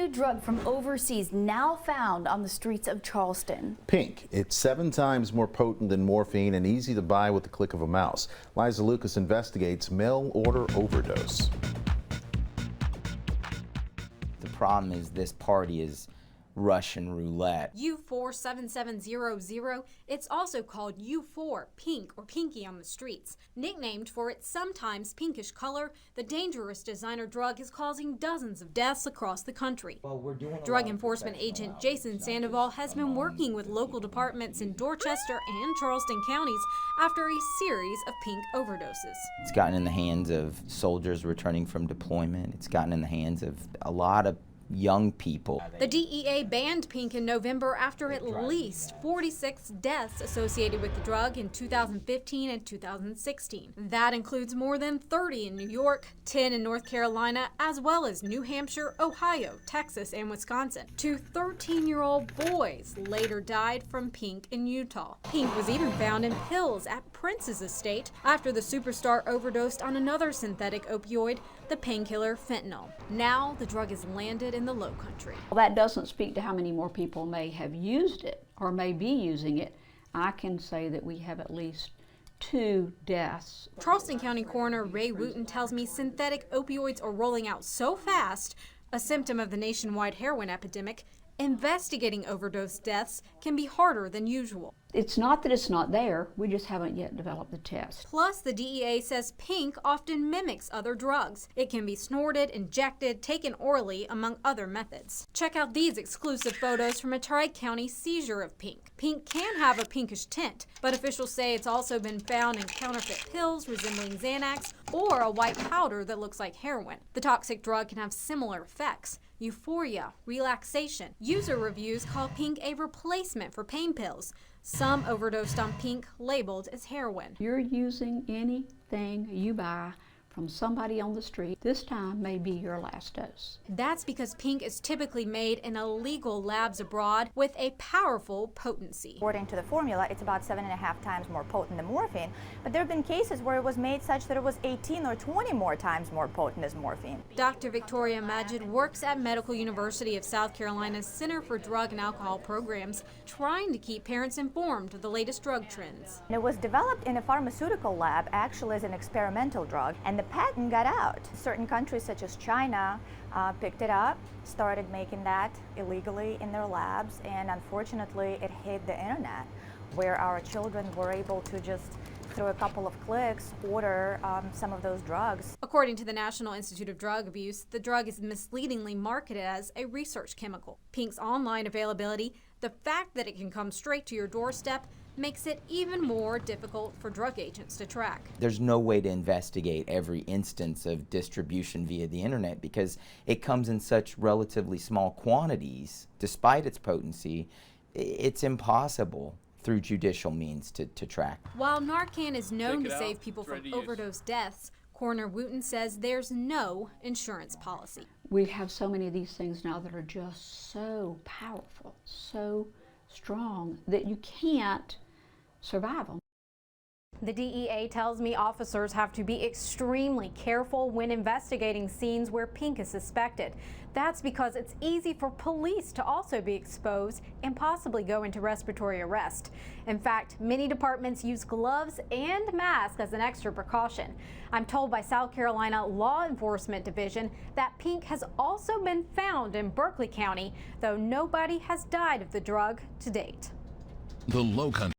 new drug from overseas now found on the streets of Charleston. Pink. It's 7 times more potent than morphine and easy to buy with the click of a mouse. Liza Lucas investigates mail-order overdose. The problem is this party is Russian roulette. U47700, it's also called U4, pink or pinky on the streets. Nicknamed for its sometimes pinkish color, the dangerous designer drug is causing dozens of deaths across the country. Drug enforcement agent Jason Sandoval has been working with local departments in Dorchester and Charleston counties after a series of pink overdoses. It's gotten in the hands of soldiers returning from deployment. It's gotten in the hands of a lot of young people. The DEA banned pink in November after at least 46 deaths associated with the drug in 2015 and 2016. That includes more than 30 in New York, 10 in North Carolina, as well as New Hampshire, Ohio, Texas, and Wisconsin. 2 13-year-old boys later died from pink in Utah. Pink was even found in pills at Prince's estate after the superstar overdosed on another synthetic opioid, the painkiller fentanyl. Now the drug is landed in the Lowcountry. Well, that doesn't speak to how many more people may have used it or may be using it. I can say that we have at least 2 deaths. Charleston County Coroner Ray Wooten tells me synthetic opioids are rolling out so fast, a symptom of the nationwide heroin epidemic. Investigating overdose deaths can be harder than usual. It's not that it's not there, we just haven't yet developed the test. Plus, the DEA says pink often mimics other drugs. It can be snorted, injected, taken orally, among other methods. Check out these exclusive photos from a Tri-County seizure of pink. Pink can have a pinkish tint, but officials say it's also been found in counterfeit pills resembling Xanax or a white powder that looks like heroin. The toxic drug can have similar effects: euphoria, relaxation. User reviews call pink a replacement for pain pills. Some overdosed on pink, labeled as heroin. You're using anything you buy from somebody on the street, this time may be your last dose. That's because pink is typically made in illegal labs abroad with a powerful potency. According to the formula, it's about 7.5 times more potent than morphine, but there have been cases where it was made such that it was 18 or 20 more times more potent as morphine. Dr. Victoria Majid works at Medical University of South Carolina's Center for Drug and Alcohol Programs, trying to keep parents informed of the latest drug trends. And it was developed in a pharmaceutical lab, actually as an experimental drug, and the patent got out. Certain countries such as China picked it up, started making that illegally in their labs, and unfortunately it hit the internet, where our children were able to just through a couple of clicks order some of those drugs. According to the National Institute of Drug Abuse, the drug is misleadingly marketed as a research chemical. Pink's online availability, the fact that it can come straight to your doorstep, makes it even more difficult for drug agents to track. There's no way to investigate every instance of distribution via the internet because it comes in such relatively small quantities. Despite its potency, it's impossible through judicial means to track. While Narcan is known to save people from overdose deaths, Coroner Wooten says there's no insurance policy. We have so many of these things now that are just so powerful, so strong, that you can't survive them. The DEA tells me officers have to be extremely careful when investigating scenes where pink is suspected. That's because it's easy for police to also be exposed and possibly go into respiratory arrest. In fact, many departments use gloves and masks as an extra precaution. I'm told by South Carolina Law Enforcement Division that pink has also been found in Berkeley County, though nobody has died of the drug to date. The Lowcountry.